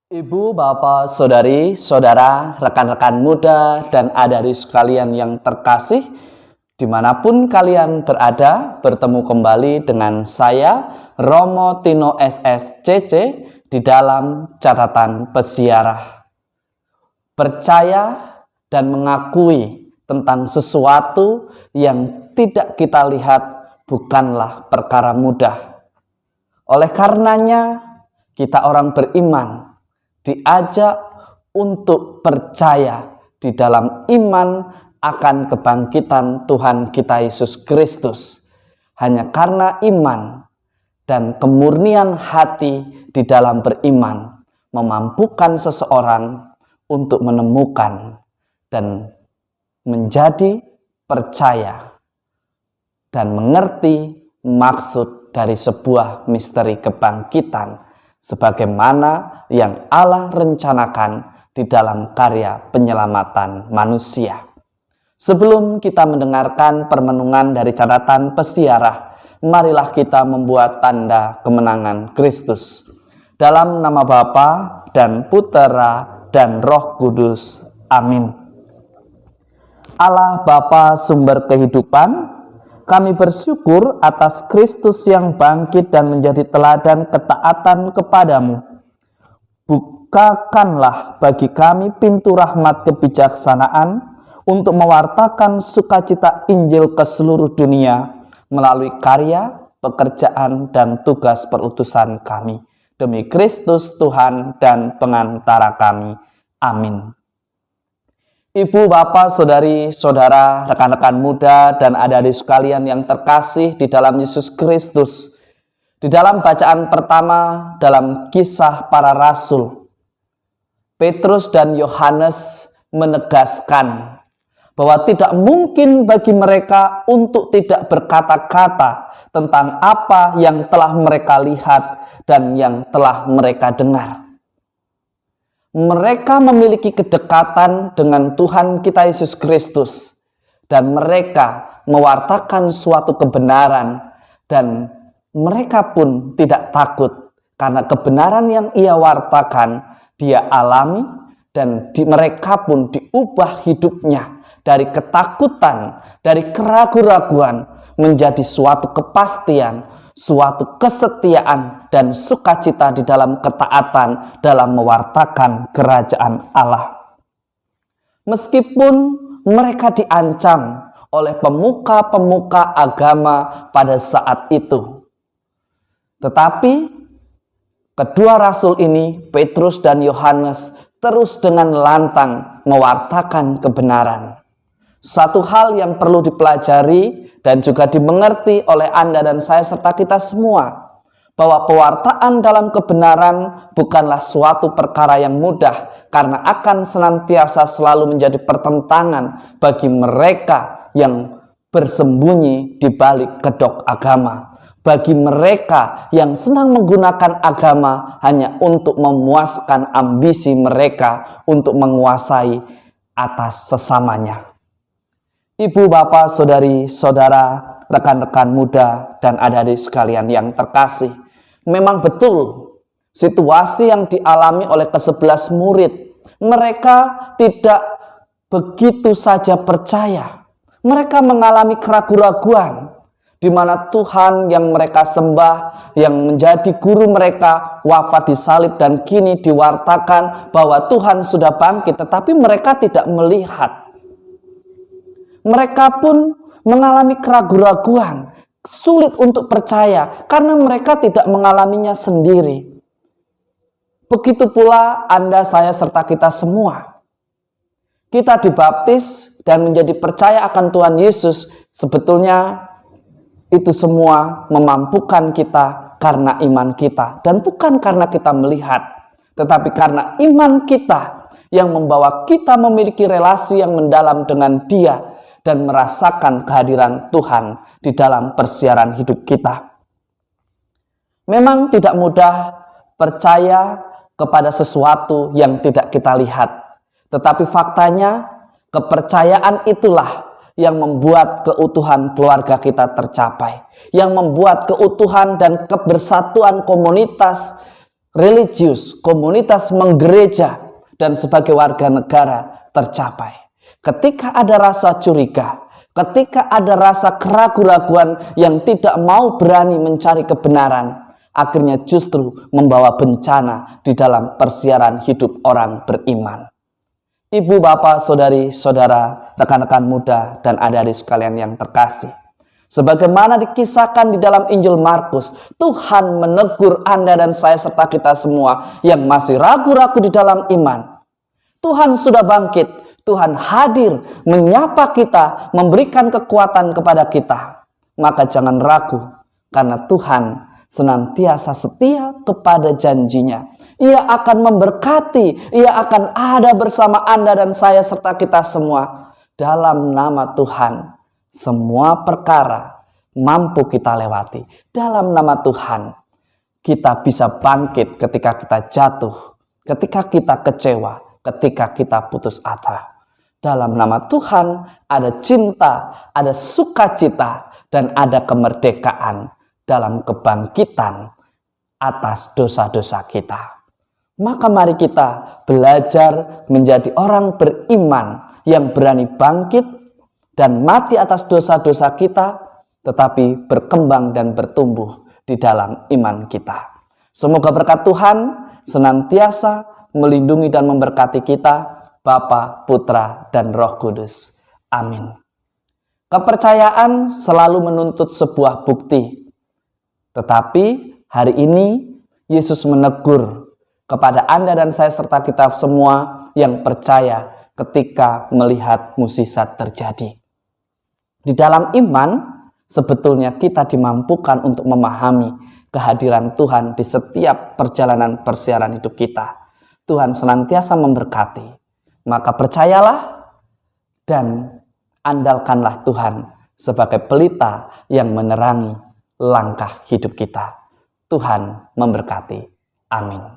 Ibu, bapak, saudari, saudara, rekan-rekan muda, dan adik-adik sekalian yang terkasih, dimanapun kalian berada, bertemu kembali dengan saya, Romo Tino SSCC, di dalam catatan pesiarah. Percaya dan mengakui tentang sesuatu yang tidak kita lihat bukanlah perkara mudah. Oleh karenanya, kita orang beriman diajak untuk percaya di dalam iman akan kebangkitan Tuhan kita Yesus Kristus. Hanya karena iman dan kemurnian hati di dalam beriman memampukan seseorang untuk menemukan dan menjadi percaya dan mengerti maksud dari sebuah misteri kebangkitan sebagaimana yang Allah rencanakan di dalam karya penyelamatan manusia. Sebelum kita mendengarkan permenungan dari catatan pesiarah, marilah kita membuat tanda kemenangan Kristus. Dalam nama Bapa dan Putera dan Roh Kudus. Amin. Allah Bapa sumber kehidupan, kami bersyukur atas Kristus yang bangkit dan menjadi teladan ketaatan kepadamu. Bukakanlah bagi kami pintu rahmat kebijaksanaan untuk mewartakan sukacita Injil ke seluruh dunia melalui karya, pekerjaan, dan tugas perutusan kami. Demi Kristus Tuhan dan pengantara kami. Amin. Ibu, bapak, saudari, saudara, rekan-rekan muda, dan adik-adik sekalian yang terkasih di dalam Yesus Kristus. Di dalam bacaan pertama dalam Kisah Para Rasul, Petrus dan Yohanes menegaskan bahwa tidak mungkin bagi mereka untuk tidak berkata-kata tentang apa yang telah mereka lihat dan yang telah mereka dengar. Mereka memiliki kedekatan dengan Tuhan kita Yesus Kristus dan mereka mewartakan suatu kebenaran dan mereka pun tidak takut karena kebenaran yang ia wartakan dia alami dan mereka pun diubah hidupnya dari ketakutan, dari keraguan-raguan menjadi suatu kepastian, suatu kesetiaan dan sukacita di dalam ketaatan dalam mewartakan kerajaan Allah. Meskipun mereka diancam oleh pemuka-pemuka agama pada saat itu, tetapi kedua rasul ini, Petrus dan Yohanes, terus dengan lantang mewartakan kebenaran. Satu hal yang perlu dipelajari dan juga dimengerti oleh Anda dan saya serta kita semua, bahwa pewartaan dalam kebenaran bukanlah suatu perkara yang mudah, karena akan senantiasa selalu menjadi pertentangan bagi mereka yang bersembunyi di balik kedok agama, bagi mereka yang senang menggunakan agama hanya untuk memuaskan ambisi mereka untuk menguasai atas sesamanya. Ibu, bapak, saudari, saudara, rekan-rekan muda, dan adik-adik sekalian yang terkasih, memang betul situasi yang dialami oleh ke-11 murid. Mereka tidak begitu saja percaya. Mereka mengalami keraguan-raguan, di mana Tuhan yang mereka sembah, yang menjadi guru mereka, wafat disalib dan kini diwartakan bahwa Tuhan sudah bangkit, tetapi mereka tidak melihat. Mereka pun mengalami keraguan-raguan, sulit untuk percaya karena mereka tidak mengalaminya sendiri. Begitu pula Anda, saya, serta kita semua. Kita dibaptis dan menjadi percaya akan Tuhan Yesus, sebetulnya itu semua memampukan kita karena iman kita. Dan bukan karena kita melihat, tetapi karena iman kita yang membawa kita memiliki relasi yang mendalam dengan Dia dan merasakan kehadiran Tuhan di dalam persiaran hidup kita. Memang tidak mudah percaya kepada sesuatu yang tidak kita lihat. Tetapi faktanya, kepercayaan itulah yang membuat keutuhan keluarga kita tercapai. Yang membuat keutuhan dan kebersatuan komunitas religius, komunitas menggereja, dan sebagai warga negara tercapai. Ketika ada rasa curiga, ketika ada rasa keraguan-raguan yang tidak mau berani mencari kebenaran, akhirnya justru membawa bencana di dalam persiaran hidup orang beriman. Ibu, bapak, saudari, saudara, rekan-rekan muda, dan adik-adik sekalian yang terkasih, sebagaimana dikisahkan di dalam Injil Markus, Tuhan menegur Anda dan saya serta kita semua yang masih ragu-ragu di dalam iman. Tuhan sudah bangkit, Tuhan hadir menyapa kita, memberikan kekuatan kepada kita. Maka jangan ragu, karena Tuhan senantiasa setia kepada janjinya. Ia akan memberkati, Ia akan ada bersama Anda dan saya serta kita semua. Dalam nama Tuhan, semua perkara mampu kita lewati. Dalam nama Tuhan, kita bisa bangkit ketika kita jatuh, ketika kita kecewa, ketika kita putus asa. Dalam nama Tuhan ada cinta, ada sukacita, dan ada kemerdekaan dalam kebangkitan atas dosa-dosa kita. Maka mari kita belajar menjadi orang beriman yang berani bangkit dan mati atas dosa-dosa kita, tetapi berkembang dan bertumbuh di dalam iman kita. Semoga berkat Tuhan senantiasa melindungi dan memberkati kita, Bapa, Putra, dan Roh Kudus. Amin. Kepercayaan selalu menuntut sebuah bukti. Tetapi hari ini Yesus menegur kepada Anda dan saya serta kita semua yang percaya ketika melihat mukjizat terjadi. Di dalam iman, sebetulnya kita dimampukan untuk memahami kehadiran Tuhan di setiap perjalanan persiaran hidup kita. Tuhan senantiasa memberkati. Maka percayalah dan andalkanlah Tuhan sebagai pelita yang menerangi langkah hidup kita. Tuhan memberkati. Amin.